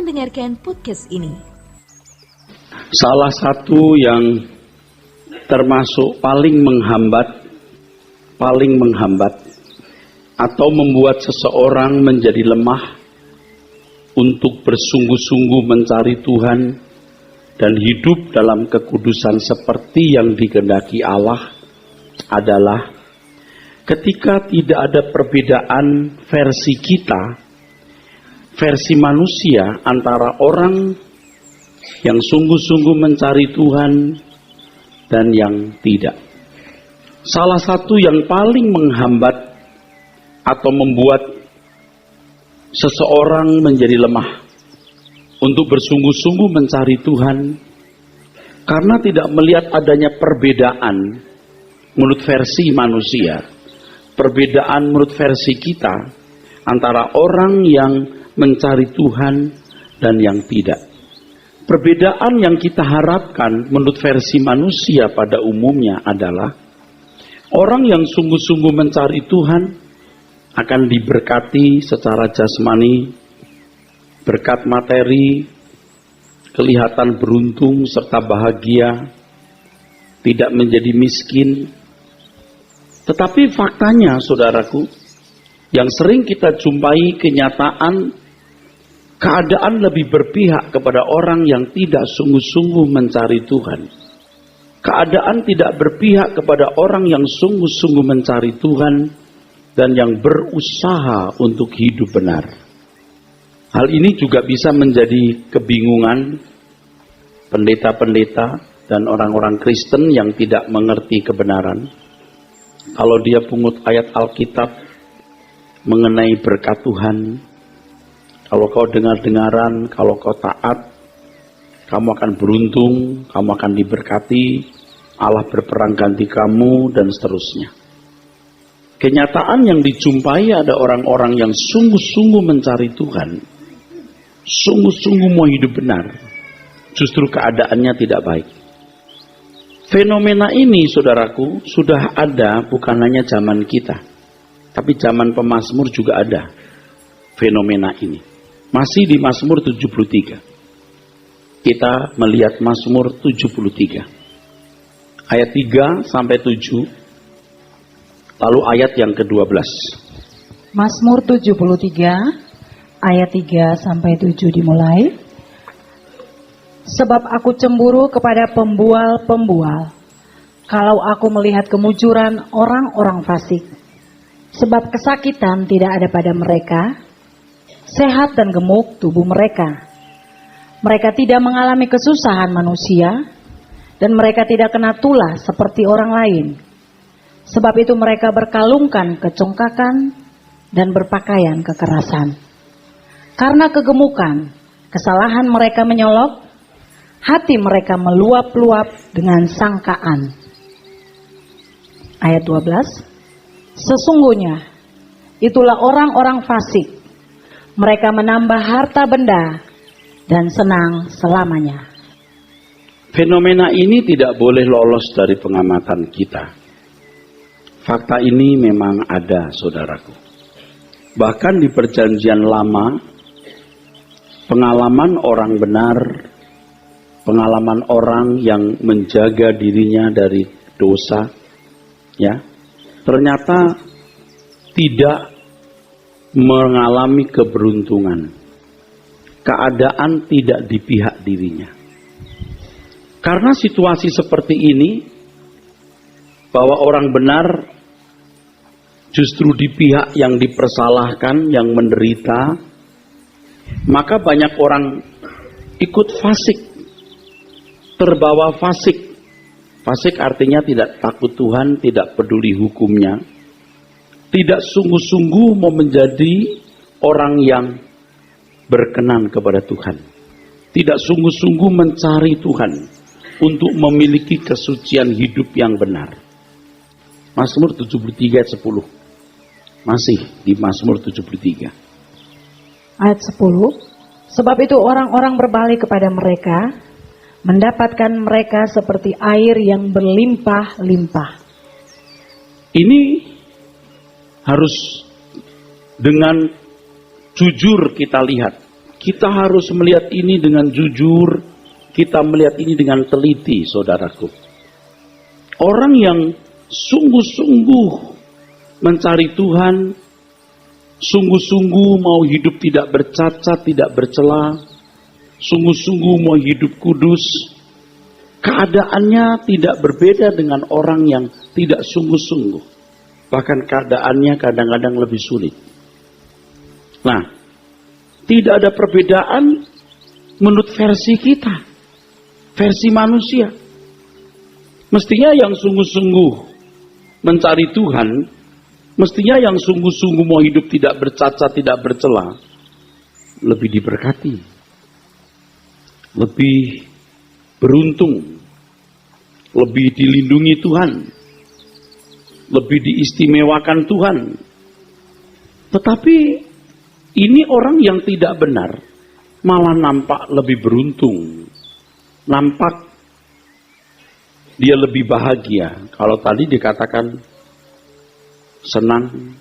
mendengarkan podcast ini. Salah satu yang termasuk paling menghambat atau membuat seseorang menjadi lemah untuk bersungguh-sungguh mencari Tuhan dan hidup dalam kekudusan seperti yang dikehendaki Allah adalah ketika tidak ada perbedaan versi kita, versi manusia antara orang yang sungguh-sungguh mencari Tuhan dan yang tidak. Salah satu yang paling menghambat atau membuat seseorang menjadi lemah untuk bersungguh-sungguh mencari Tuhan karena tidak melihat adanya perbedaan menurut versi manusia, perbedaan menurut versi kita antara orang yang mencari Tuhan dan yang tidak. Perbedaan yang kita harapkan menurut versi manusia pada umumnya adalah orang yang sungguh-sungguh mencari Tuhan akan diberkati secara jasmani, berkat materi, kelihatan beruntung serta bahagia, tidak menjadi miskin. Tetapi faktanya, saudaraku, yang sering kita jumpai kenyataan, keadaan lebih berpihak kepada orang yang tidak sungguh-sungguh mencari Tuhan. Keadaan tidak berpihak kepada orang yang sungguh-sungguh mencari Tuhan dan yang berusaha untuk hidup benar. Hal ini juga bisa menjadi kebingungan pendeta-pendeta dan orang-orang Kristen yang tidak mengerti kebenaran. Kalau dia pungut ayat Alkitab mengenai berkat Tuhan, kalau kau dengar-dengaran, kalau kau taat, kamu akan beruntung, kamu akan diberkati, Allah berperang ganti kamu, dan seterusnya. Kenyataan yang dijumpai ada orang-orang yang sungguh-sungguh mencari Tuhan, sungguh-sungguh mau hidup benar, justru keadaannya tidak baik. Fenomena ini, saudaraku, sudah ada bukan hanya zaman kita, tapi zaman pemazmur juga ada fenomena ini. Masih di Mazmur 73. Kita melihat Mazmur 73. Ayat 3 sampai 7. Lalu ayat yang ke-12. Mazmur 73 ayat 3 sampai 7 dimulai. Sebab aku cemburu kepada pembual-pembual, kalau aku melihat kemujuran orang-orang fasik. Sebab kesakitan tidak ada pada mereka, sehat dan gemuk tubuh mereka. Mereka tidak mengalami kesusahan manusia, dan mereka tidak kena tulah seperti orang lain. Sebab itu mereka berkalungkan kecongkakan dan berpakaian kekerasan. Karena kegemukan, kesalahan mereka menyolok, hati mereka meluap-luap dengan sangkaan. Ayat 12. Sesungguhnya itulah orang-orang fasik. Mereka menambah harta benda dan senang selamanya. Fenomena ini tidak boleh lolos dari pengamatan kita. Fakta ini memang ada, saudaraku. Bahkan di Perjanjian Lama, pengalaman orang benar, pengalaman orang yang menjaga dirinya dari dosa, ya, ternyata tidak mengalami keberuntungan. Keadaan tidak di pihak dirinya. Karena situasi seperti ini, bahwa orang benar justru di pihak yang dipersalahkan, yang menderita, maka banyak orang ikut fasik, terbawa fasik. Fasik artinya tidak takut Tuhan, tidak peduli hukumnya, tidak sungguh-sungguh mau menjadi orang yang berkenan kepada Tuhan, tidak sungguh-sungguh mencari Tuhan untuk memiliki kesucian hidup yang benar. Mazmur 73 ayat 10. Masih di Mazmur 73. Ayat 10. Sebab itu orang-orang berbalik kepada mereka, mendapatkan mereka seperti air yang berlimpah-limpah. Ini harus dengan jujur kita lihat Kita harus melihat ini dengan jujur, kita melihat ini dengan teliti, saudaraku. Orang yang sungguh-sungguh mencari Tuhan, sungguh-sungguh mau hidup tidak bercacat, tidak bercela, sungguh-sungguh mau hidup kudus, keadaannya tidak berbeda dengan orang yang tidak sungguh-sungguh. Bahkan keadaannya kadang-kadang lebih sulit. Nah, tidak ada perbedaan menurut versi kita, versi manusia. Mestinya yang sungguh-sungguh mencari Tuhan, mestinya yang sungguh-sungguh mau hidup tidak bercacat, tidak bercela, lebih diberkati, lebih beruntung, lebih dilindungi Tuhan, lebih diistimewakan Tuhan. Tetapi ini orang yang tidak benar malah nampak lebih beruntung, nampak dia lebih bahagia. Kalau tadi dikatakan senang,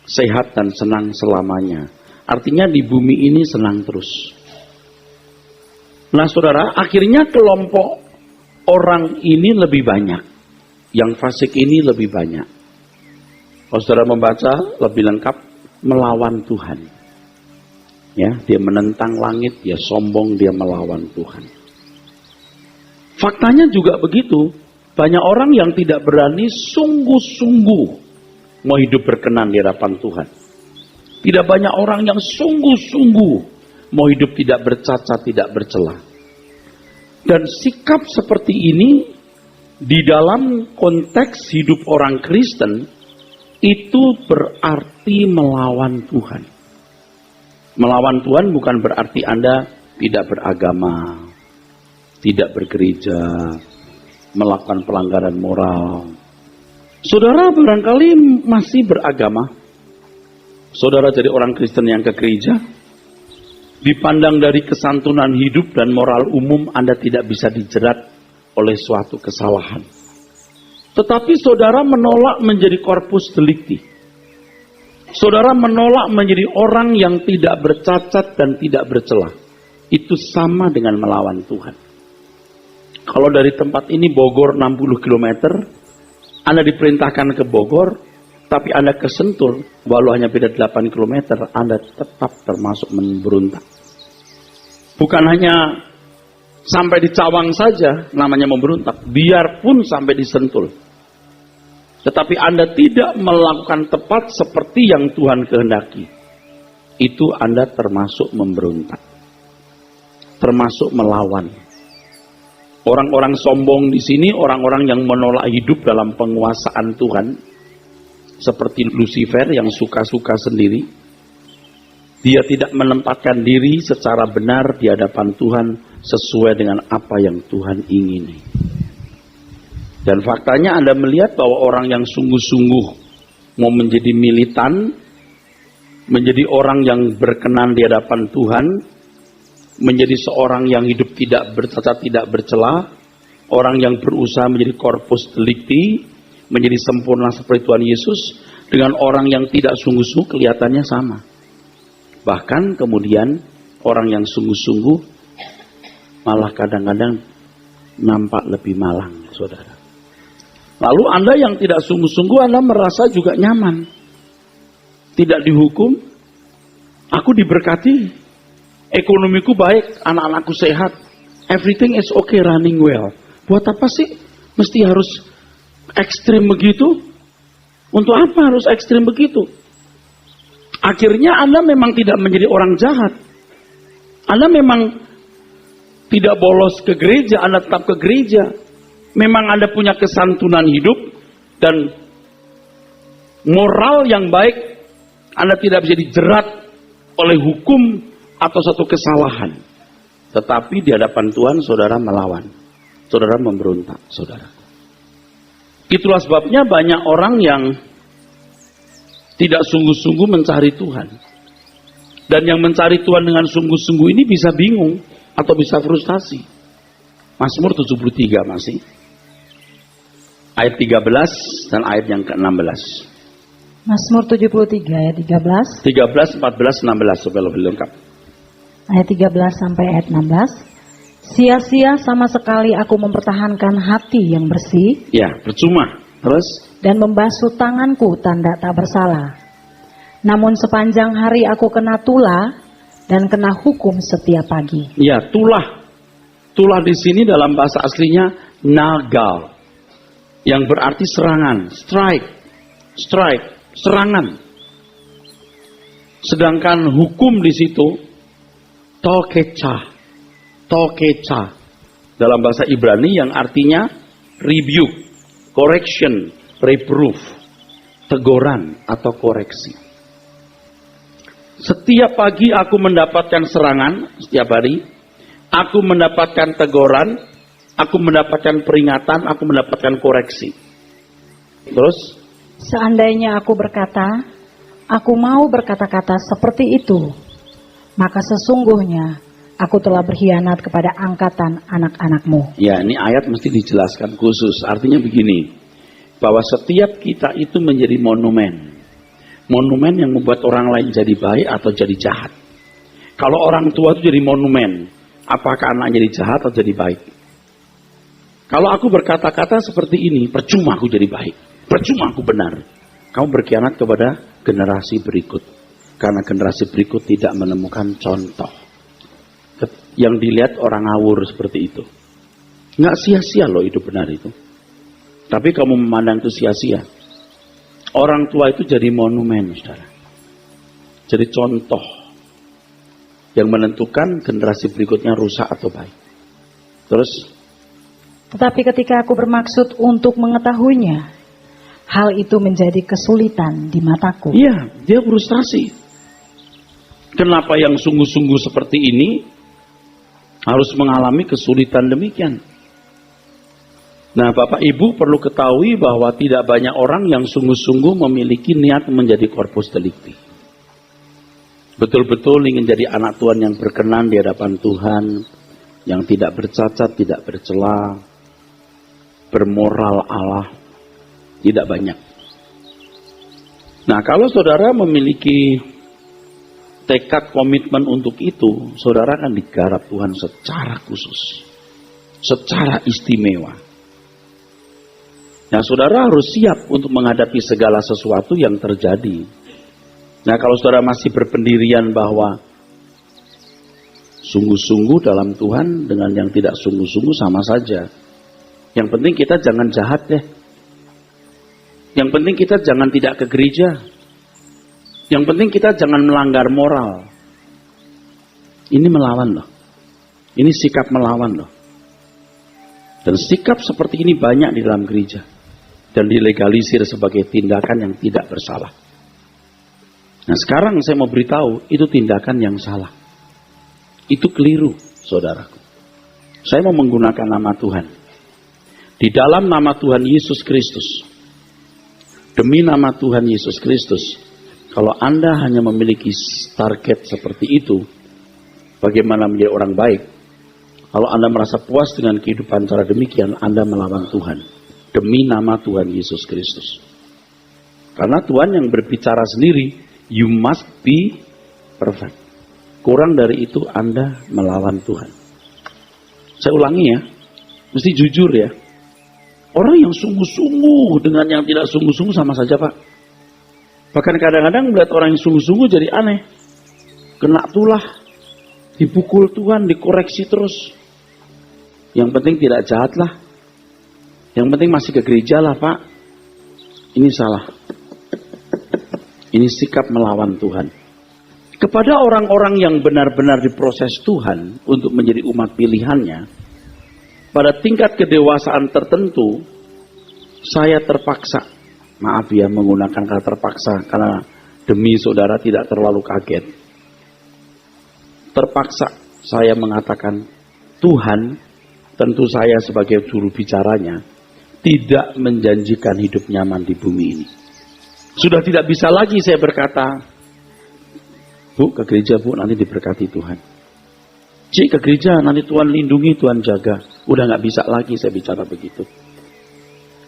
sehat dan senang selamanya, artinya di bumi ini senang terus. Nah saudara, akhirnya kelompok orang ini lebih banyak, yang fasik ini lebih banyak. Kalau saudara membaca lebih lengkap, melawan Tuhan. Ya, dia menentang langit, dia sombong, dia melawan Tuhan. Faktanya juga begitu, banyak orang yang tidak berani sungguh-sungguh mau hidup berkenan di hadapan Tuhan. Tidak banyak orang yang sungguh-sungguh mau hidup tidak bercacat, tidak bercela. Dan sikap seperti ini di dalam konteks hidup orang Kristen itu berarti melawan Tuhan. Melawan Tuhan bukan berarti Anda tidak beragama, tidak bergereja, melakukan pelanggaran moral. Saudara barangkali masih beragama. Saudara jadi orang Kristen yang ke gereja, dipandang dari kesantunan hidup dan moral umum, Anda tidak bisa dijerat oleh suatu kesalahan. Tetapi saudara menolak menjadi corpus delicti. Saudara menolak menjadi orang yang tidak bercacat dan tidak bercela. Itu sama dengan melawan Tuhan. Kalau dari tempat ini Bogor 60 km, Anda diperintahkan ke Bogor, tapi Anda ke Sentul, walau hanya beda 8 km, Anda tetap termasuk memberontak. Bukan hanya sampai di Cawang saja namanya memberontak, biarpun sampai di Sentul. Tetapi Anda tidak melakukan tepat seperti yang Tuhan kehendaki, itu Anda termasuk memberontak, termasuk melawan. Orang-orang sombong di sini, orang-orang yang menolak hidup dalam penguasaan Tuhan, seperti Lucifer yang suka-suka sendiri. Dia tidak menempatkan diri secara benar di hadapan Tuhan sesuai dengan apa yang Tuhan ingini. Dan faktanya Anda melihat bahwa orang yang sungguh-sungguh mau menjadi militan, menjadi orang yang berkenan di hadapan Tuhan, menjadi seorang yang hidup tidak bercacat, tidak bercela, orang yang berusaha menjadi corpus delicti, menjadi sempurna seperti Tuhan Yesus, dengan orang yang tidak sungguh-sungguh kelihatannya sama. Bahkan kemudian orang yang sungguh-sungguh malah kadang-kadang nampak lebih malang, saudara. Lalu Anda yang tidak sungguh-sungguh, Anda merasa juga nyaman. Tidak dihukum, aku diberkati, ekonomiku baik, anak-anakku sehat, everything is okay, running well. Buat apa sih mesti harus ekstrim begitu? Untuk apa harus ekstrim begitu? Akhirnya Anda memang tidak menjadi orang jahat. Anda memang tidak bolos ke gereja, Anda tetap ke gereja. Memang Anda punya kesantunan hidup dan moral yang baik. Anda tidak bisa dijerat oleh hukum atau satu kesalahan. Tetapi di hadapan Tuhan saudara melawan. Saudara memberontak, saudara. Itulah sebabnya banyak orang yang tidak sungguh-sungguh mencari Tuhan. Dan yang mencari Tuhan dengan sungguh-sungguh ini bisa bingung atau bisa frustasi. Mazmur 73 masih. Ayat 13 dan ayat yang ke-16. Mazmur 73 ayat 13. 13, 14, 16 supaya lebih lengkap. Ayat 13 sampai ayat 16. Sia-sia sama sekali aku mempertahankan hati yang bersih. Ya, percuma. Terus? Dan membasuh tanganku tanda tak bersalah. Namun sepanjang hari aku kena tulah dan kena hukum setiap pagi. Ya, tulah. Tulah di sini dalam bahasa aslinya nagal, yang berarti serangan, strike, serangan. Sedangkan hukum di situ tokecha dalam bahasa Ibrani yang artinya rebuke, correction, reproof, teguran atau koreksi. Setiap pagi aku mendapatkan serangan, setiap hari aku mendapatkan teguran, aku mendapatkan peringatan, aku mendapatkan koreksi. Terus? Seandainya aku berkata, aku mau berkata-kata seperti itu, maka sesungguhnya aku telah berkhianat kepada angkatan anak-anakmu. Ya, ini ayat mesti dijelaskan khusus. Artinya begini, bahwa setiap kita itu menjadi monumen. Monumen yang membuat orang lain jadi baik atau jadi jahat. Kalau orang tua itu jadi monumen, apakah anak jadi jahat atau jadi baik? Kalau aku berkata-kata seperti ini, percuma aku jadi baik, percuma aku benar. Kamu berkhianat kepada generasi berikut. Karena generasi berikut tidak menemukan contoh. Yang dilihat orang ngawur seperti itu. Nggak sia-sia loh hidup benar itu. Tapi kamu memandang itu sia-sia. Orang tua itu jadi monumen, saudara. Jadi contoh yang menentukan generasi berikutnya rusak atau baik. Terus? Tetapi ketika aku bermaksud untuk mengetahuinya, hal itu menjadi kesulitan di mataku. Iya, dia frustasi. Kenapa yang sungguh-sungguh seperti ini harus mengalami kesulitan demikian? Nah, Bapak Ibu perlu ketahui bahwa tidak banyak orang yang sungguh-sungguh memiliki niat menjadi corpus delicti. Betul-betul ingin jadi anak Tuhan yang berkenan di hadapan Tuhan, yang tidak bercacat, tidak bercela, bermoral Allah, tidak banyak. Nah, kalau saudara memiliki tekad komitmen untuk itu, saudara akan digarap Tuhan secara khusus, secara istimewa. Nah, saudara harus siap untuk menghadapi segala sesuatu yang terjadi. Nah, kalau saudara masih berpendirian bahwa sungguh-sungguh dalam Tuhan dengan yang tidak sungguh-sungguh sama saja. Yang penting kita jangan jahat deh. Yang penting kita jangan tidak ke gereja. Yang penting kita jangan melanggar moral. Ini melawan loh. Ini sikap melawan loh. Dan sikap seperti ini banyak di dalam gereja. Dan dilegalisir sebagai tindakan yang tidak bersalah. Nah, sekarang saya mau beritahu, itu tindakan yang salah. Itu keliru, saudaraku. Saya mau menggunakan nama Tuhan. Di dalam nama Tuhan Yesus Kristus. Demi nama Tuhan Yesus Kristus. Kalau Anda hanya memiliki target seperti itu, bagaimana menjadi orang baik? Kalau Anda merasa puas dengan kehidupan cara demikian, Anda melawan Tuhan. Demi nama Tuhan Yesus Kristus. Karena Tuhan yang berbicara sendiri, you must be perfect. Kurang dari itu Anda melawan Tuhan. Saya ulangi ya, mesti jujur ya. Orang yang sungguh-sungguh dengan yang tidak sungguh-sungguh sama saja, Pak. Bahkan kadang-kadang melihat orang yang sungguh-sungguh jadi aneh. Kena tulah, dipukul Tuhan, dikoreksi terus. Yang penting tidak jahat lah. Yang penting masih ke gereja lah, Pak. Ini salah. Ini sikap melawan Tuhan. Kepada orang-orang yang benar-benar diproses Tuhan untuk menjadi umat pilihannya, pada tingkat kedewasaan tertentu, saya terpaksa, maaf ya menggunakan kata terpaksa, karena demi saudara tidak terlalu kaget. Terpaksa saya mengatakan, Tuhan, tentu saya sebagai juru bicaranya, tidak menjanjikan hidup nyaman di bumi ini. Sudah tidak bisa lagi saya berkata, Bu, ke gereja Bu, nanti diberkati Tuhan. Cik, ke gereja, nanti Tuhan lindungi, Tuhan jaga. Udah gak bisa lagi saya bicara begitu.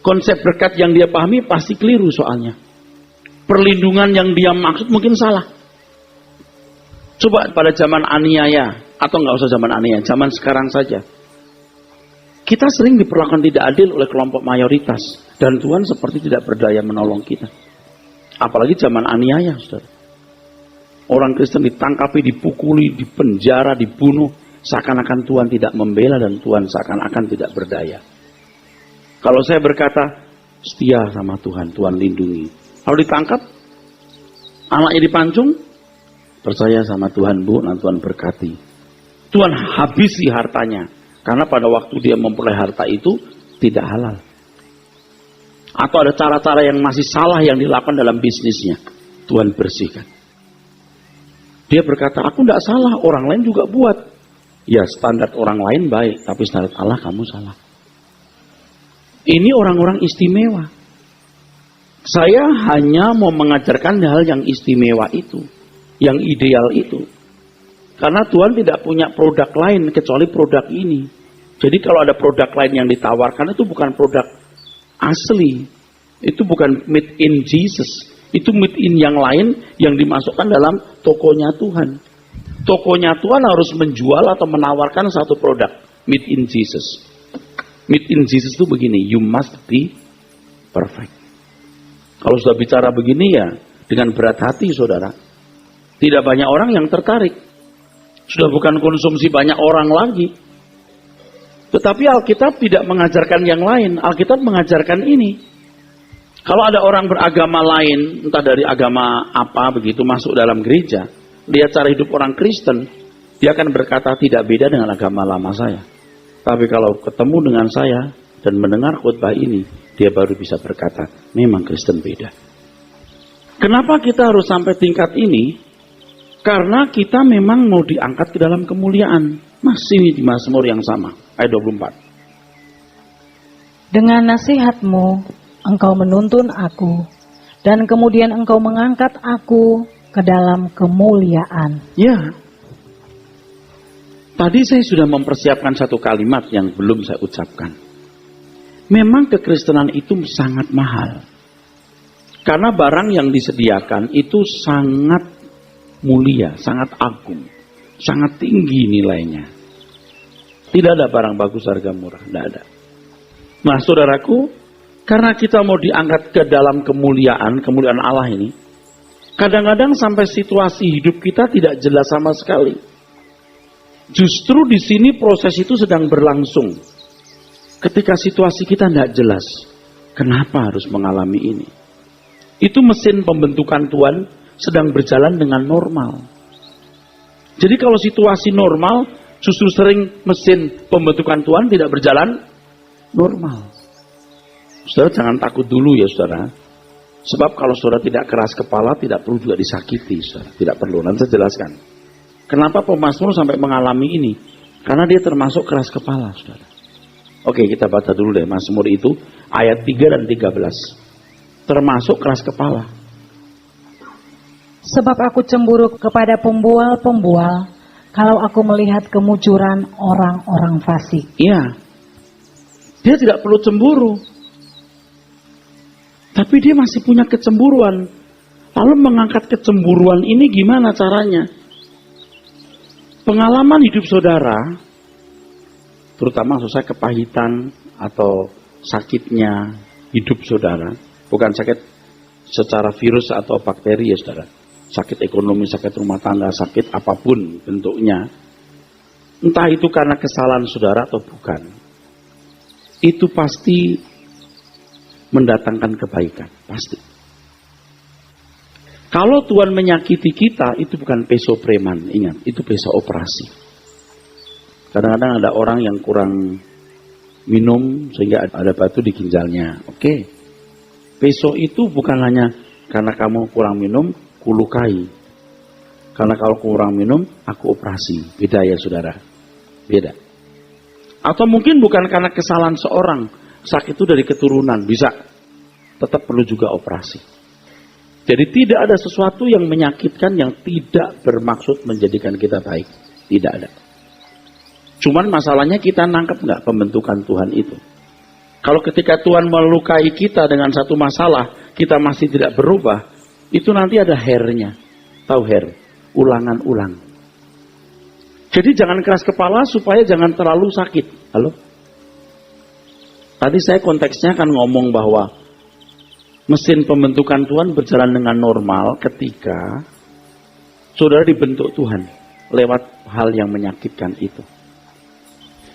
Konsep berkat yang dia pahami pasti keliru soalnya. Perlindungan yang dia maksud mungkin salah. Coba pada zaman aniaya, atau nggak usah zaman aniaya, zaman sekarang saja. Kita sering diperlakukan tidak adil oleh kelompok mayoritas. Dan Tuhan seperti tidak berdaya menolong kita. Apalagi zaman aniaya, saudara. Orang Kristen ditangkapi, dipukuli, dipenjara, dibunuh. Seakan-akan Tuhan tidak membela dan Tuhan seakan-akan tidak berdaya. Kalau saya berkata, setia sama Tuhan, Tuhan lindungi. Kalau ditangkap, anaknya dipancung, percaya sama Tuhan Bu, dan Tuhan berkati. Tuhan habisi hartanya. Karena pada waktu dia memperoleh harta itu, tidak halal. Atau ada cara-cara yang masih salah yang dilakukan dalam bisnisnya. Tuhan bersihkan. Dia berkata, aku tidak salah, orang lain juga buat. Ya, standar orang lain baik, tapi standar Allah kamu salah. Ini orang-orang istimewa. Saya hanya mau mengajarkan hal yang istimewa itu, yang ideal itu. Karena Tuhan tidak punya produk lain kecuali produk ini. Jadi kalau ada produk lain yang ditawarkan, itu bukan produk asli. Itu bukan made in Jesus. Itu made in yang lain yang dimasukkan dalam tokonya Tuhan. Tokonya Tuhan harus menjual atau menawarkan satu produk made in Jesus. Made in Jesus itu begini, you must be perfect. Kalau sudah bicara begini ya, dengan berat hati saudara. Tidak banyak orang yang tertarik. Sudah bukan konsumsi banyak orang lagi. Tetapi Alkitab tidak mengajarkan yang lain. Alkitab mengajarkan ini. Kalau ada orang beragama lain, entah dari agama apa begitu, masuk dalam gereja, lihat cara hidup orang Kristen, dia akan berkata tidak beda dengan agama lama saya. Tapi kalau ketemu dengan saya dan mendengar khotbah ini, dia baru bisa berkata, memang Kristen beda. Kenapa kita harus sampai tingkat ini? Karena kita memang mau diangkat ke dalam kemuliaan. Masih di Mazmur yang sama, ayat 24. Dengan nasihatmu, engkau menuntun aku, dan kemudian engkau mengangkat aku ke dalam kemuliaan. Ya. Tadi saya sudah mempersiapkan satu kalimat yang belum saya ucapkan. Memang kekristenan itu sangat mahal. Karena barang yang disediakan itu sangat mulia, sangat agung, sangat tinggi nilainya. Tidak ada barang bagus harga murah, tidak ada. Nah saudaraku, karena kita mau diangkat ke dalam kemuliaan Allah ini, kadang-kadang sampai situasi hidup kita tidak jelas sama sekali. Justru di sini proses itu sedang berlangsung. Ketika situasi kita tidak jelas, kenapa harus mengalami ini? Itu mesin pembentukan Tuhan sedang berjalan dengan normal. Jadi kalau situasi normal, justru sering mesin pembentukan Tuhan tidak berjalan normal. Saudara jangan takut dulu ya saudara. Sebab kalau saudara tidak keras kepala, tidak perlu juga disakiti saudara. Tidak perlu, nanti saya jelaskan. Kenapa pemazmur sampai mengalami ini? Karena dia termasuk keras kepala saudara. Oke, kita baca dulu deh Mazmur itu ayat 3 dan 13. Termasuk keras kepala. Sebab aku cemburu kepada pembual-pembual kalau aku melihat kemujuran orang-orang fasik. Iya. Dia tidak perlu cemburu. Tapi dia masih punya kecemburuan. Lalu mengangkat kecemburuan ini gimana caranya? Pengalaman hidup saudara, terutama maksud saya kepahitan atau sakitnya hidup saudara, bukan sakit secara virus atau bakteri ya saudara, sakit ekonomi, sakit rumah tangga, sakit apapun bentuknya, entah itu karena kesalahan saudara atau bukan, itu pasti mendatangkan kebaikan, pasti. Kalau Tuhan menyakiti kita, itu bukan peso preman, ingat, itu peso operasi. Kadang-kadang ada orang yang kurang minum sehingga ada batu di ginjalnya. Oke. Peso itu bukan hanya karena kamu kurang minum, kulukai. Karena kalau kurang minum, aku operasi. Beda ya saudara. Beda. Atau mungkin bukan karena kesalahan seorang. Sakit itu dari keturunan. Bisa. Tetap perlu juga operasi. Jadi tidak ada sesuatu yang menyakitkan yang tidak bermaksud menjadikan kita baik. Tidak ada. Cuman masalahnya kita nangkep nggak pembentukan Tuhan itu. Kalau ketika Tuhan melukai kita dengan satu masalah, kita masih tidak berubah, itu nanti ada hair-nya. Tahu hair? Ulangan-ulang. Jadi jangan keras kepala supaya jangan terlalu sakit. Halo? Tadi saya konteksnya kan ngomong bahwa mesin pembentukan Tuhan berjalan dengan normal ketika saudara dibentuk Tuhan lewat hal yang menyakitkan itu.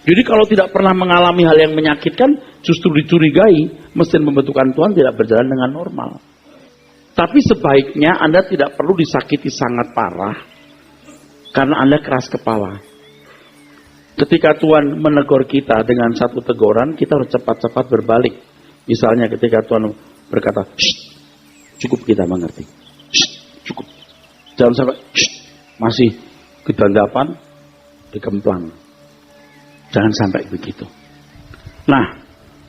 Jadi kalau tidak pernah mengalami hal yang menyakitkan, justru dicurigai mesin pembentukan Tuhan tidak berjalan dengan normal. Tapi sebaiknya Anda tidak perlu disakiti sangat parah karena Anda keras kepala. Ketika Tuhan menegur kita dengan satu teguran, kita harus cepat-cepat berbalik. Misalnya ketika Tuhan berkata, cukup kita mengerti. Cukup. Jangan sampai masih kedandapan, dikemplang. Jangan sampai begitu. Nah,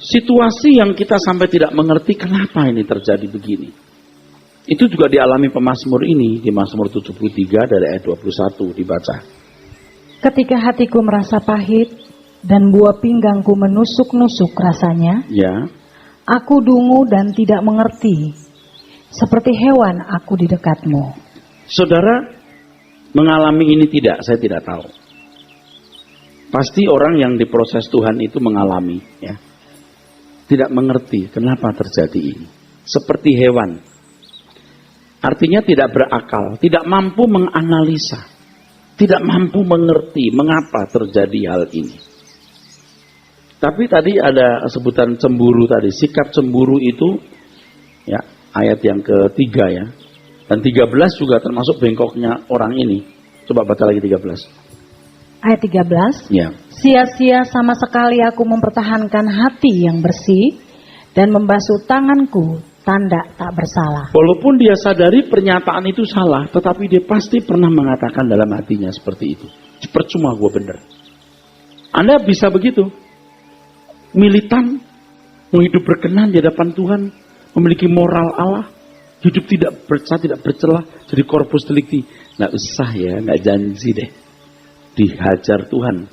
situasi yang kita sampai tidak mengerti kenapa ini terjadi begini. Itu juga dialami pemazmur ini di Mazmur 73 dari ayat 21 dibaca. Ketika hatiku merasa pahit dan buah pinggangku menusuk-nusuk rasanya, Ya. aku dungu dan tidak mengerti. Seperti hewan aku di dekatmu. Saudara mengalami ini tidak? Saya tidak tahu. Pasti orang yang diproses Tuhan itu mengalami, ya. Tidak mengerti kenapa terjadi ini. Seperti hewan. Artinya tidak berakal, tidak mampu menganalisa, tidak mampu mengerti mengapa terjadi hal ini. Tapi tadi ada sebutan cemburu tadi, sikap cemburu itu, ya, ayat yang ketiga ya. Dan 13 juga termasuk bengkoknya orang ini. Coba baca lagi 13. Ayat 13. Ya. Sia-sia sama sekali aku mempertahankan hati yang bersih dan membasuh tanganku tanda tak bersalah. Walaupun dia sadari pernyataan itu salah, tetapi dia pasti pernah mengatakan dalam hatinya seperti itu. Percuma gue bener. Anda bisa begitu. Militan, mau hidup berkenan di hadapan Tuhan, memiliki moral Allah, hidup tidak bercelah, jadi corpus delicti. Nggak usah ya, nggak janji deh. Dihajar Tuhan.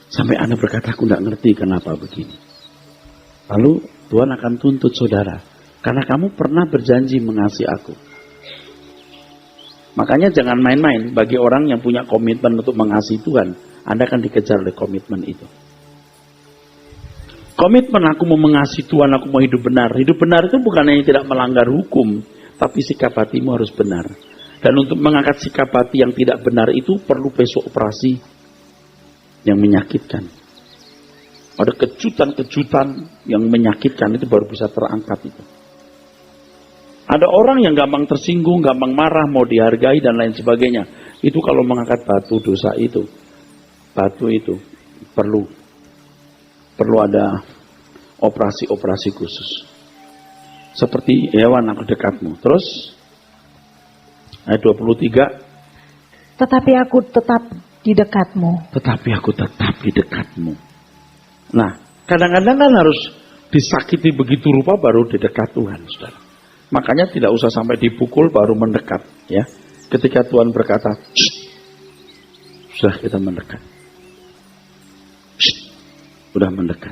Sampai Anda berkata, aku nggak ngerti kenapa begini. Lalu Tuhan akan tuntut saudara. Karena kamu pernah berjanji mengasihi aku. Makanya jangan main-main. Bagi orang yang punya komitmen untuk mengasihi Tuhan, Anda akan dikejar oleh komitmen itu. Komitmen aku mau mengasihi Tuhan, aku mau hidup benar. Hidup benar itu bukan hanya tidak melanggar hukum, tapi sikap hatimu harus benar. Dan untuk mengangkat sikap hati yang tidak benar itu perlu besok operasi yang menyakitkan. Ada kejutan-kejutan yang menyakitkan itu baru bisa terangkat itu. Ada orang yang gampang tersinggung, gampang marah, mau dihargai dan lain sebagainya. Itu kalau mengangkat batu dosa itu, batu itu perlu ada operasi-operasi khusus. Seperti hewan aku dekatmu. Terus ayat 23. Tetapi aku tetap di dekatmu. Tetapi aku tetap di dekatmu. Nah, kadang-kadang kan harus disakiti begitu rupa baru di dekat Tuhan, saudara. Makanya tidak usah sampai dipukul baru mendekat, ya. Ketika Tuhan berkata, sudah kita mendekat. Sudah mendekat.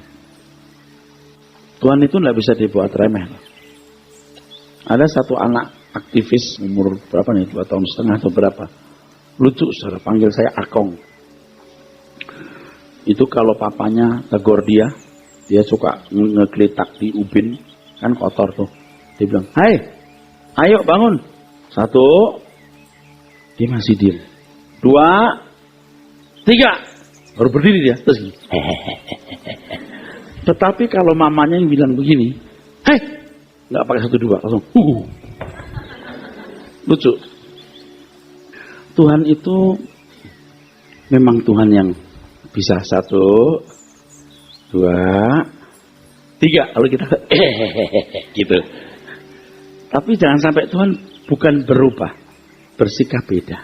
Tuhan itu tidak bisa dibuat remeh. Ada satu anak aktivis umur berapa nih, 2 tahun setengah atau berapa. Lucu, saudara, panggil saya Akong. Itu kalau papanya tegur dia suka ngegeletak di ubin, kan kotor tuh. Dia bilang, hai, ayo bangun. 1, dia masih diem. 2, 3, baru berdiri dia. Terus gini. Tetapi kalau mamanya yang bilang begini, hai, nggak pakai 1, 2, langsung. Lucu. Tuhan itu memang Tuhan yang bisa 1, 2, 3. Lalu kita gitu. Tapi jangan sampai Tuhan bukan berubah, bersikap beda.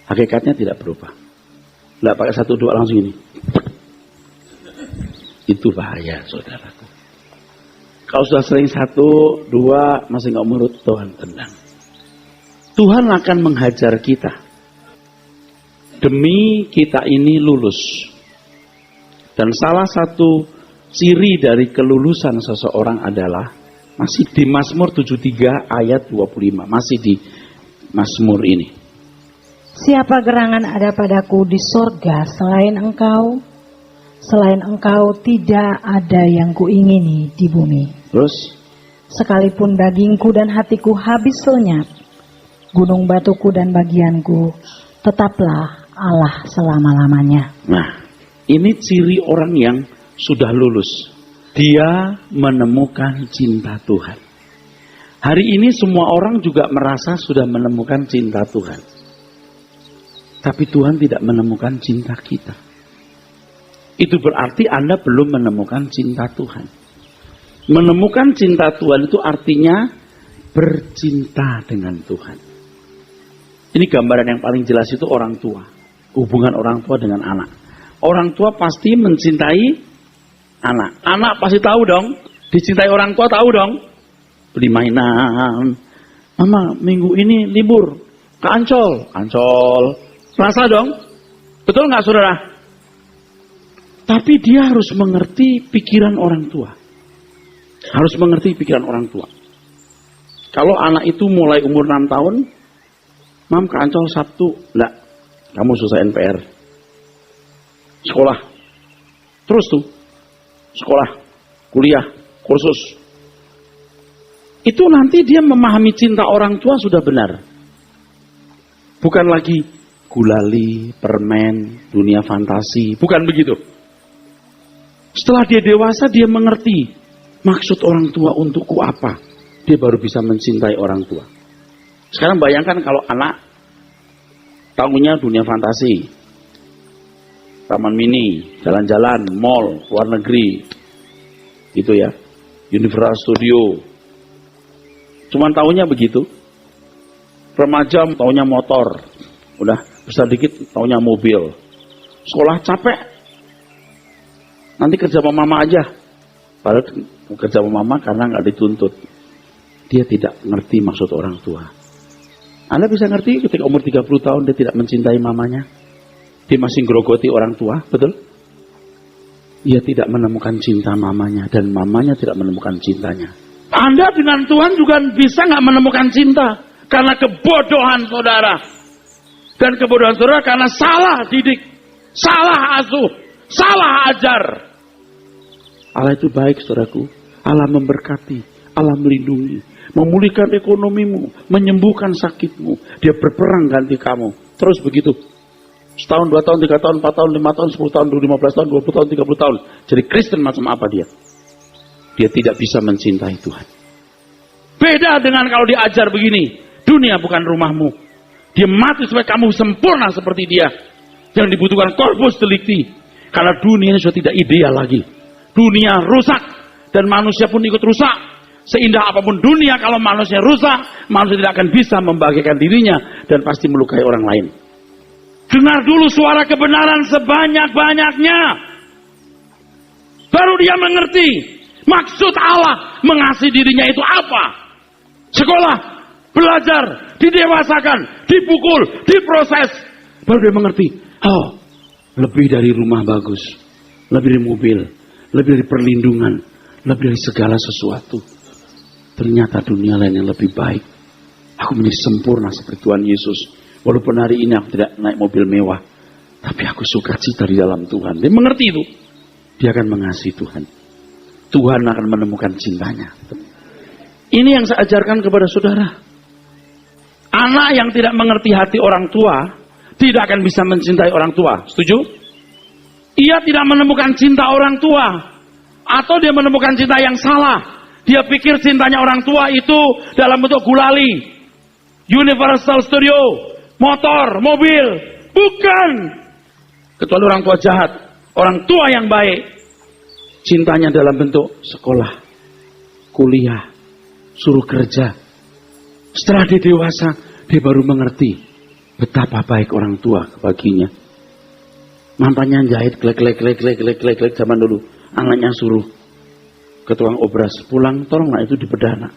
Hakikatnya tidak berubah. Nggak pakai 1, 2 langsung ini. Itu bahaya, saudaraku. Kalau sudah sering 1, 2 masih nggak menurut, Tuhan tendang. Tuhan akan menghajar kita demi kita ini lulus. Dan salah satu ciri dari kelulusan seseorang adalah masih di Mazmur 73 ayat 25. Masih di Mazmur ini. Siapa gerangan ada padaku di sorga selain engkau? Selain engkau tidak ada yang kuingini di bumi. Terus? Sekalipun dagingku dan hatiku habis lenyap, gunung batuku dan bagianku, tetaplah Allah selama-lamanya. Nah, ini ciri orang yang sudah lulus. Dia menemukan cinta Tuhan. Hari ini semua orang juga merasa sudah menemukan cinta Tuhan. Tapi Tuhan tidak menemukan cinta kita. Itu berarti Anda belum menemukan cinta Tuhan. Menemukan cinta Tuhan itu artinya bercinta dengan Tuhan. Ini gambaran yang paling jelas itu orang tua. Hubungan orang tua dengan anak. Orang tua pasti mencintai anak. Anak pasti tahu dong. Dicintai orang tua tahu dong. Beli mainan. Mama minggu ini libur ke Ancol. Ancol. Rasa dong. Betul nggak saudara? Tapi dia harus mengerti pikiran orang tua. Harus mengerti pikiran orang tua. Kalau anak itu mulai umur 6 tahun, Mam ke Ancol Sabtu, enggak, kamu selesaiin PR. Sekolah. Terus tuh, sekolah, kuliah, kursus. Itu nanti dia memahami cinta orang tua sudah benar. Bukan lagi gulali, permen, dunia fantasi, bukan begitu. Setelah dia dewasa, dia mengerti maksud orang tua untukku apa. Dia baru bisa mencintai orang tua. Sekarang bayangkan kalau anak tahunya dunia fantasi. Taman mini, jalan-jalan, mall, luar negeri. Gitu ya. Universal Studio. Cuman tahunya begitu. Remaja tahunya motor. Udah besar dikit tahunya mobil. Sekolah capek. Nanti kerja sama mama aja. Padahal kerja sama mama karena nggak dituntut. Dia tidak ngerti maksud orang tua. Anda bisa ngerti ketika umur 30 tahun dia tidak mencintai mamanya. Dia masih grogoti orang tua, betul? Dia tidak menemukan cinta mamanya dan mamanya tidak menemukan cintanya. Anda dengan Tuhan juga bisa nggak menemukan cinta karena kebodohan saudara. Dan kebodohan saudara karena salah didik, salah asuh, salah ajar. Allah itu baik saudaraku. Allah memberkati, Allah melindungi, memulihkan ekonomimu, menyembuhkan sakitmu. Dia berperang ganti kamu. Terus begitu. Setahun, 2 tahun, 3 tahun, 4 tahun, 5 tahun, 10 tahun, 15 tahun, 20 tahun, 30 tahun. Jadi Kristen macam apa dia? Dia tidak bisa mencintai Tuhan. Beda dengan kalau diajar begini. Dunia bukan rumahmu. Dia mati supaya kamu sempurna seperti dia. Yang dibutuhkan corpus delicti. Karena dunia ini sudah tidak ideal lagi. Dunia rusak. Dan manusia pun ikut rusak. Seindah apapun dunia, kalau manusia rusak, manusia tidak akan bisa membahagiakan dirinya. Dan pasti melukai orang lain. Dengar dulu suara kebenaran sebanyak-banyaknya. Baru dia mengerti. Maksud Allah mengasihi dirinya itu apa? Sekolah, belajar, didewasakan, dipukul, diproses. Baru dia mengerti. Oh, lebih dari rumah bagus. Lebih dari mobil. Lebih dari perlindungan. Lebih dari segala sesuatu. Ternyata dunia lain yang lebih baik. Aku menjadi sempurna seperti Tuhan Yesus. Walaupun hari ini aku tidak naik mobil mewah. Tapi aku sukacita di dalam Tuhan. Dia mengerti itu. Dia akan mengasihi Tuhan. Tuhan akan menemukan cintanya. Ini yang saya ajarkan kepada saudara. Anak yang tidak mengerti hati orang tua. Tidak akan bisa mencintai orang tua. Setuju? Ia tidak menemukan cinta orang tua. Atau dia menemukan cinta yang salah. Dia pikir cintanya orang tua itu dalam bentuk gulali. Universal Studio. Motor, mobil. Bukan. Kecuali orang tua jahat. Orang tua yang baik. Cintanya dalam bentuk sekolah. Kuliah. Suruh kerja. Setelah dia dewasa. Dia baru mengerti. Betapa baik orang tua baginya. Mampannya jahit. Klek zaman dulu. Anaknya suruh ke tukang obras. Pulang tolonglah itu dibedah nak.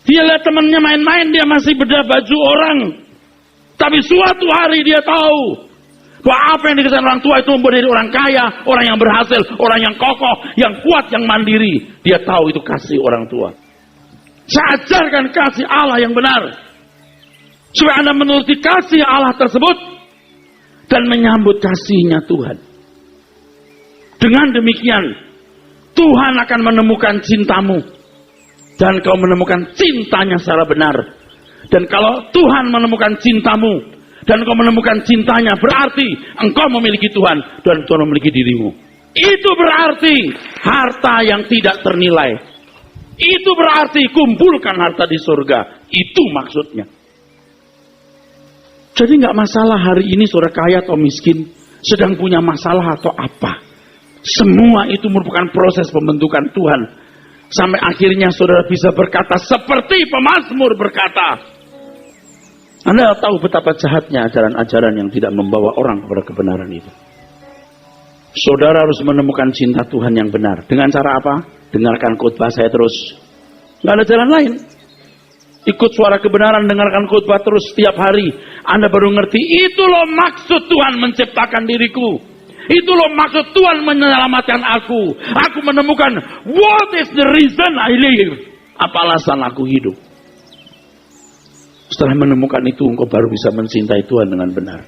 Dia lihat temannya main-main, dia masih bedah baju orang. Tapi suatu hari dia tahu bahwa apa yang dikasih orang tua itu membuat dari orang kaya, orang yang berhasil, orang yang kokoh, yang kuat, yang mandiri. Dia tahu itu kasih orang tua. Saya ajarkan kasih Allah yang benar. Supaya Anda menuruti kasih Allah tersebut dan menyambut kasih-Nya Tuhan. Dengan demikian, Tuhan akan menemukan cintamu. Dan kau menemukan cintanya secara benar. Dan kalau Tuhan menemukan cintamu, dan kau menemukan cintanya, berarti engkau memiliki Tuhan, dan Tuhan memiliki dirimu. Itu berarti harta yang tidak ternilai. Itu berarti kumpulkan harta di surga. Itu maksudnya. Jadi nggak masalah hari ini saudara kaya atau miskin, sedang punya masalah atau apa. Semua itu merupakan proses pembentukan Tuhan. Sampai akhirnya saudara bisa berkata seperti pemazmur berkata. Anda tahu betapa jahatnya ajaran-ajaran yang tidak membawa orang kepada kebenaran itu. Saudara harus menemukan cinta Tuhan yang benar. Dengan cara apa? Dengarkan khotbah saya terus. Nggak ada jalan lain. Ikut suara kebenaran, dengarkan khotbah terus setiap hari. Anda baru ngerti, itu loh maksud Tuhan menciptakan diriku. Itu loh maksud Tuhan menyelamatkan aku. Aku menemukan, what is the reason I live? Apa alasan aku hidup? Setelah menemukan itu, engkau baru bisa mencintai Tuhan dengan benar.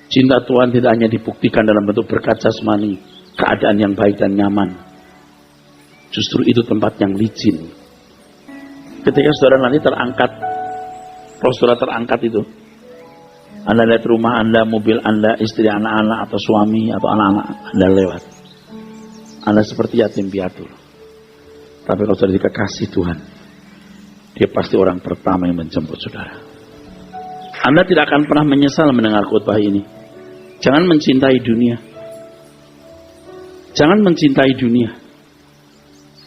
Cinta Tuhan tidak hanya dibuktikan dalam bentuk berkat jasmani, keadaan yang baik dan nyaman. Justru itu tempat yang licin. Ketika saudara nanti terangkat, kalau saudara terangkat itu, Anda lihat rumah Anda, mobil Anda, istri, anak-anak, atau suami, atau anak-anak Anda lewat. Anda seperti yatim piatu. Tapi kalau saudara dikasih Tuhan, dia pasti orang pertama yang menjemput saudara. Anda tidak akan pernah menyesal mendengar khotbah ini. Jangan mencintai dunia. Jangan mencintai dunia.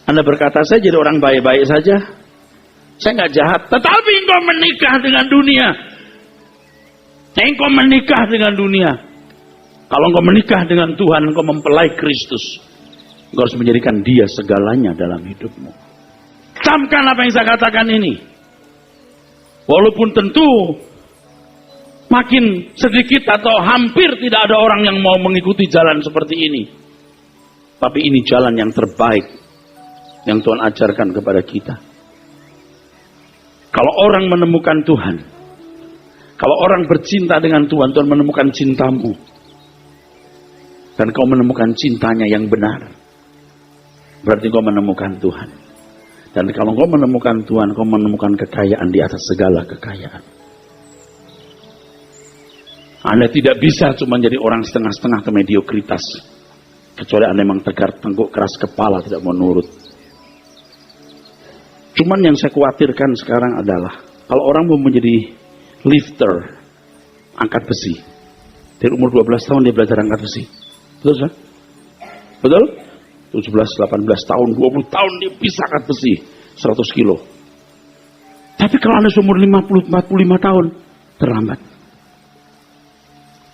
Anda berkata, saya jadi orang baik-baik saja. Saya nggak jahat. Tetapi engkau menikah dengan dunia. Engkau menikah dengan dunia. Kalau engkau menikah dengan Tuhan, engkau mempelai Kristus. Engkau harus menjadikan Dia segalanya dalam hidupmu. Camkan apa yang saya katakan ini. Walaupun tentu makin sedikit atau hampir tidak ada orang yang mau mengikuti jalan seperti ini. Tapi ini jalan yang terbaik yang Tuhan ajarkan kepada kita. Kalau orang menemukan Tuhan, kalau orang bercinta dengan Tuhan, Tuhan menemukan cintamu. Dan kau menemukan cintanya yang benar. Berarti kau menemukan Tuhan. Dan kalau kau menemukan Tuhan, kau menemukan kekayaan di atas segala kekayaan. Anda tidak bisa cuma jadi orang setengah-setengah ke mediokritas. Kecuali Anda memang tegar tengkuk, keras kepala, tidak mau nurut. Cuman yang saya khawatirkan sekarang adalah, kalau orang mau menjadi lifter, angkat besi. Dari umur 12 tahun dia belajar angkat besi. Betul, sah? Betul? 17, 18 tahun, 20 tahun dia bisa angkat besi 100 kilo. Tapi kalau Anda umur 50, 45 tahun, terlambat.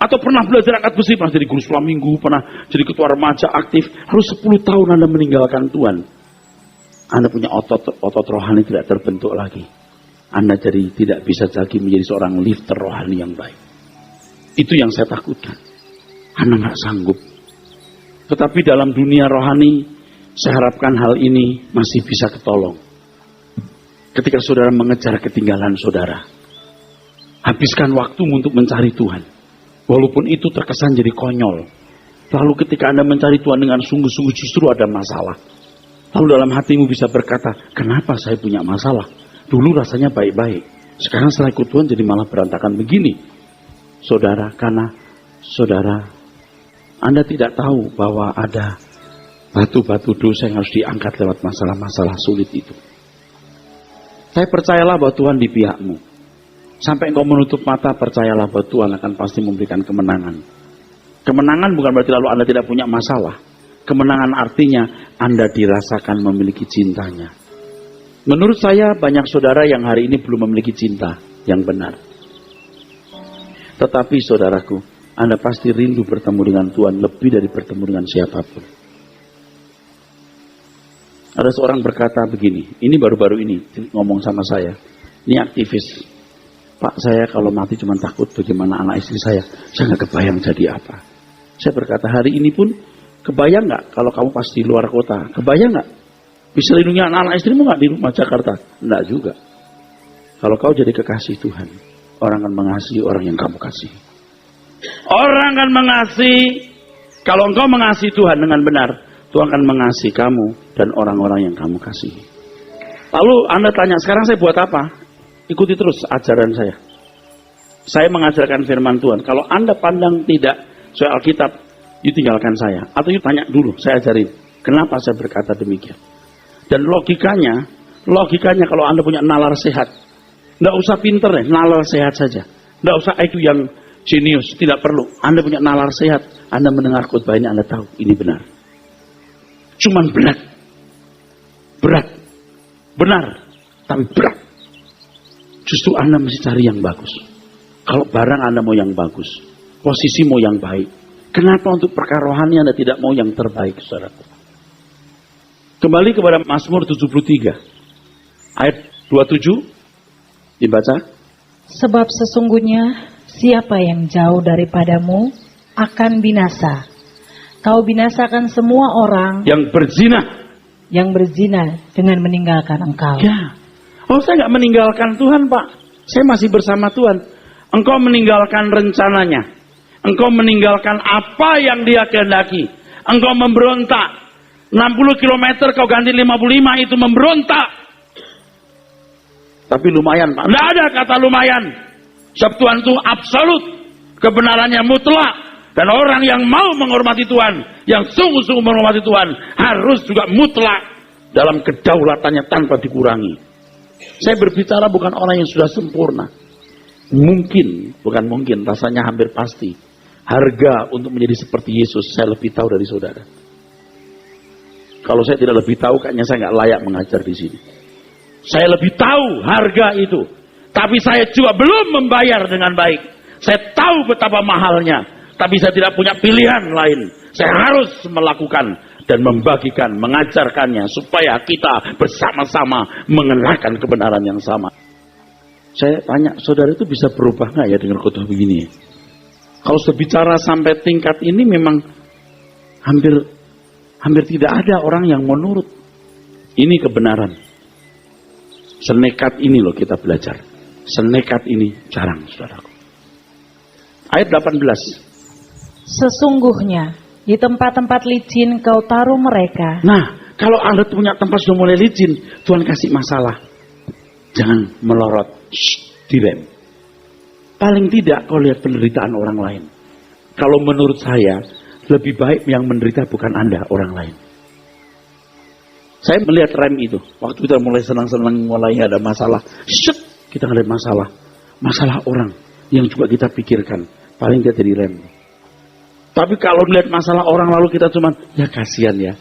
Atau pernah belajar angkat besi, pernah jadi guru sekolah minggu, pernah jadi ketua remaja aktif, harus 10 tahun Anda meninggalkan Tuhan. Anda punya otot rohani tidak terbentuk lagi. Anda jadi tidak bisa lagi menjadi seorang lifter rohani yang baik. Itu yang saya takutkan. Anda nggak sanggup. Tetapi dalam dunia rohani, saya harapkan hal ini masih bisa ketolong. Ketika saudara mengejar ketinggalan saudara, habiskan waktu untuk mencari Tuhan. Walaupun itu terkesan jadi konyol. Lalu ketika Anda mencari Tuhan dengan sungguh-sungguh justru ada masalah. Lalu dalam hatimu bisa berkata, kenapa saya punya masalah? Dulu rasanya baik-baik. Sekarang setelah ikut Tuhan jadi malah berantakan begini. Saudara, karena saudara, Anda tidak tahu bahwa ada batu-batu dosa yang harus diangkat lewat masalah-masalah sulit itu. Saya percayalah bahwa Tuhan di pihakmu. Sampai engkau menutup mata, percayalah bahwa Tuhan akan pasti memberikan kemenangan. Kemenangan bukan berarti lalu Anda tidak punya masalah. Kemenangan artinya Anda dirasakan memiliki cintanya. Menurut saya banyak saudara yang hari ini belum memiliki cinta yang benar. Tetapi saudaraku, Anda pasti rindu bertemu dengan Tuhan lebih dari bertemu dengan siapapun. Ada seorang berkata begini, ini baru-baru ini ngomong sama saya. Ini aktivis. Pak, saya kalau mati cuma takut bagaimana anak istri saya nggak kebayang jadi apa. Saya berkata, hari ini pun kebayang nggak kalau kamu pas di luar kota? Kebayang nggak? Bisa lindungi anak-anak istrimu nggak di rumah Jakarta? Enggak juga. Kalau kau jadi kekasih Tuhan, orang akan mengasihi orang yang kamu kasihi. Orang akan mengasihi, kalau engkau mengasihi Tuhan dengan benar, Tuhan akan mengasihi kamu dan orang-orang yang kamu kasihi. Lalu Anda tanya, sekarang saya buat apa? Ikuti terus ajaran saya. Saya mengajarkan firman Tuhan. Kalau Anda pandang tidak soal Alkitab, you tinggalkan saya. Atau you tanya dulu, saya ajarin. Kenapa saya berkata demikian? Dan logikanya kalau Anda punya nalar sehat, nggak usah pinter ya, nalar sehat saja. Nggak usah IQ yang jenius, tidak perlu. Anda punya nalar sehat, Anda mendengar khotbah ini, Anda tahu ini benar. Cuman berat, benar, tapi berat. Justru Anda mesti cari yang bagus. Kalau barang Anda mau yang bagus, posisi mau yang baik, kenapa untuk perkara rohani Anda tidak mau yang terbaik, saudaraku? Kembali kepada Mazmur 73 ayat 27 dibaca. Sebab sesungguhnya siapa yang jauh daripadamu akan binasa. Kau binasakan semua orang yang berzina dengan meninggalkan engkau. Ya. Oh, saya nggak meninggalkan Tuhan, Pak. Saya masih bersama Tuhan. Engkau meninggalkan rencananya. Engkau meninggalkan apa yang Dia kehendaki. Engkau memberontak. 60 km kau ganti 55, itu memberontak. Tapi lumayan, Pak. Tidak ada kata lumayan. Sebab Tuhan itu absolut. Kebenarannya mutlak. Dan orang yang mau menghormati Tuhan, yang sungguh-sungguh menghormati Tuhan, harus juga mutlak dalam kedaulatannya tanpa dikurangi. Saya berbicara bukan orang yang sudah sempurna. Bukan mungkin, rasanya hampir pasti. Harga untuk menjadi seperti Yesus, saya lebih tahu dari saudara. Kalau saya tidak lebih tahu, kayaknya saya nggak layak mengajar di sini. Saya lebih tahu harga itu. Tapi saya juga belum membayar dengan baik. Saya tahu betapa mahalnya. Tapi saya tidak punya pilihan lain. Saya harus melakukan dan membagikan, mengajarkannya. Supaya kita bersama-sama mengenakan kebenaran yang sama. Saya tanya, saudara itu bisa berubah nggak ya dengan khotbah begini? Kalau sudah bicara sampai tingkat ini memang hampir tidak ada orang yang mau nurut. Ini kebenaran. Senekat ini loh kita belajar. Senekat ini jarang, saudaraku. Ayat 18. Sesungguhnya di tempat-tempat licin kau taruh mereka. Nah, kalau Anda punya tempat sudah mulai licin, Tuhan kasih masalah. Jangan melorot. Direm. Paling tidak kau lihat penderitaan orang lain. Kalau menurut saya, lebih baik yang menderita bukan Anda, orang lain. Saya melihat rem itu. Waktu kita mulai senang-senang, mulai ada masalah. Kita ngeliat masalah. Masalah orang yang juga kita pikirkan. Paling dia jadi rem. Tapi kalau melihat masalah orang lalu kita cuma, ya kasihan ya.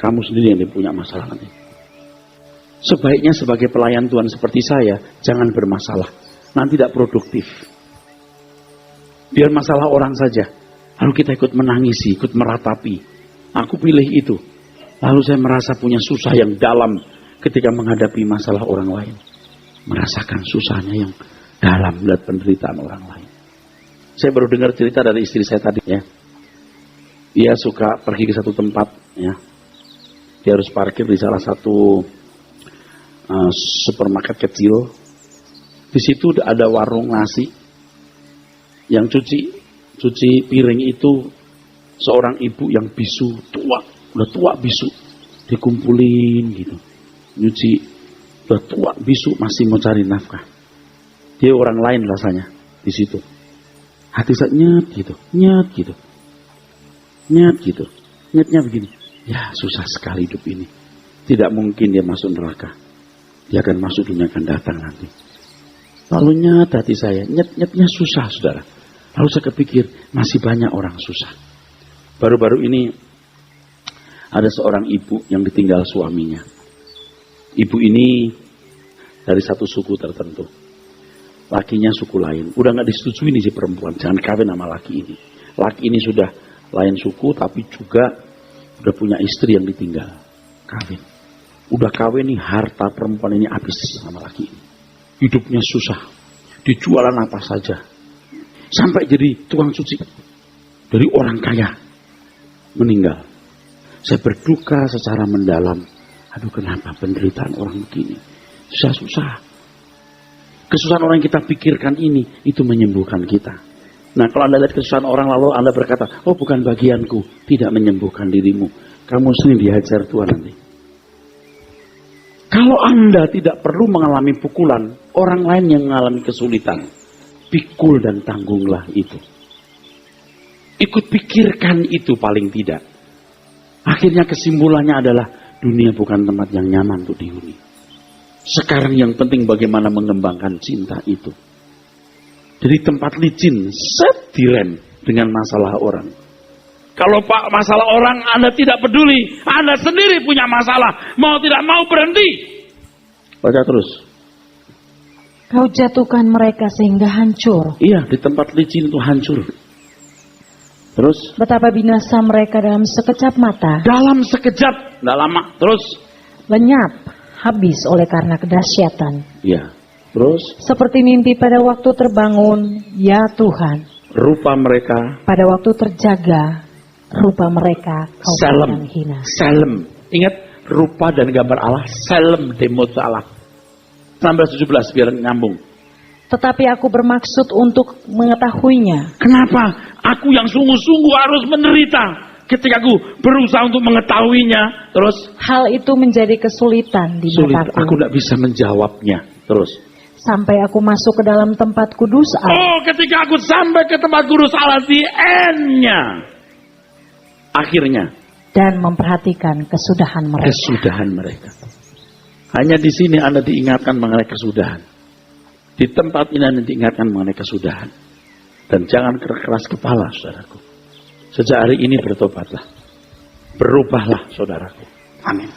Kamu sendiri yang punya masalah nanti. Sebaiknya sebagai pelayan Tuhan seperti saya, jangan bermasalah. Nanti tidak produktif. Biar masalah orang saja. Lalu kita ikut menangisi, ikut meratapi. Aku pilih itu. Lalu saya merasa punya susah yang dalam ketika menghadapi masalah orang lain. Merasakan susahnya yang dalam melihat penderitaan orang lain. Saya baru dengar cerita dari istri saya tadi ya. Dia suka pergi ke satu tempat ya. Dia harus parkir di salah satu supermarket kecil. Di situ ada warung nasi. Yang cuci piring itu seorang ibu yang bisu, udah tua bisu, dikumpulin gitu. Nyuci, udah tua bisu, masih mau cari nafkah. Dia orang lain rasanya di situ. Hati saya nyet gitu. Nyetnya begini. Ya susah sekali hidup ini. Tidak mungkin dia masuk neraka. Dia akan masuk dunia akan datang nanti. Lalu nyet hati saya, nyetnya susah saudara. Lalu saya kepikir, masih banyak orang susah. Baru-baru ini, ada seorang ibu yang ditinggal suaminya. Ibu ini dari satu suku tertentu. Lakinya suku lain. Udah gak disetujui nih si perempuan, jangan kawin sama laki ini. Laki ini sudah lain suku, tapi juga udah punya istri yang ditinggal. Kawin. Udah kawin nih, harta perempuan ini habis sama laki ini. Hidupnya susah. Dijualan apa saja. Sampai jadi tukang cuci. Dari orang kaya. Meninggal. Saya berduka secara mendalam. Aduh kenapa penderitaan orang begini. Susah-susah. Kesusahan orang yang kita pikirkan ini, itu menyembuhkan kita. Nah, kalau Anda lihat kesusahan orang lalu Anda berkata, oh bukan bagianku, tidak menyembuhkan dirimu. Kamu sendiri dihajar Tuhan nanti. Kalau Anda tidak perlu mengalami pukulan, orang lain yang mengalami kesulitan, pikul dan tanggunglah itu. Ikut pikirkan itu paling tidak. Akhirnya kesimpulannya adalah, dunia bukan tempat yang nyaman untuk dihuni. Sekarang yang penting bagaimana mengembangkan cinta itu. Jadi tempat licin, direm dengan masalah orang. Kalau Pak masalah orang Anda tidak peduli, Anda sendiri punya masalah, mau tidak mau berhenti. Baca terus. Kau jatuhkan mereka sehingga hancur. Iya, di tempat licin itu hancur. Terus? Betapa binasa mereka dalam sekejap mata. Dalam sekejap, tidak lama. Terus? Lenyap, habis oleh karena kedahsyatan. Iya. Terus? Seperti mimpi pada waktu terbangun, ya Tuhan. Rupa mereka. Pada waktu terjaga, rupa mereka kau pandang hina. Salem. Ingat, rupa dan gambar Allah. Salem demot Allah. 16-17 biar nyambung. Tetapi aku bermaksud untuk mengetahuinya. Kenapa? Aku yang sungguh-sungguh harus menderita ketika aku berusaha untuk mengetahuinya. Terus? Hal itu menjadi kesulitan di mataku. Aku tidak bisa menjawabnya. Terus? Sampai aku masuk ke dalam tempat kudus Allah. Oh, ketika aku sampai ke tempat kudus Allah di N-nya. Akhirnya. Dan memperhatikan kesudahan mereka. Kesudahan mereka. Hanya di sini Anda diingatkan mengenai kesudahan. Di tempat ini Anda diingatkan mengenai kesudahan. Dan jangan keras kepala, saudaraku. Sejak hari ini bertobatlah. Berubahlah, saudaraku. Amin.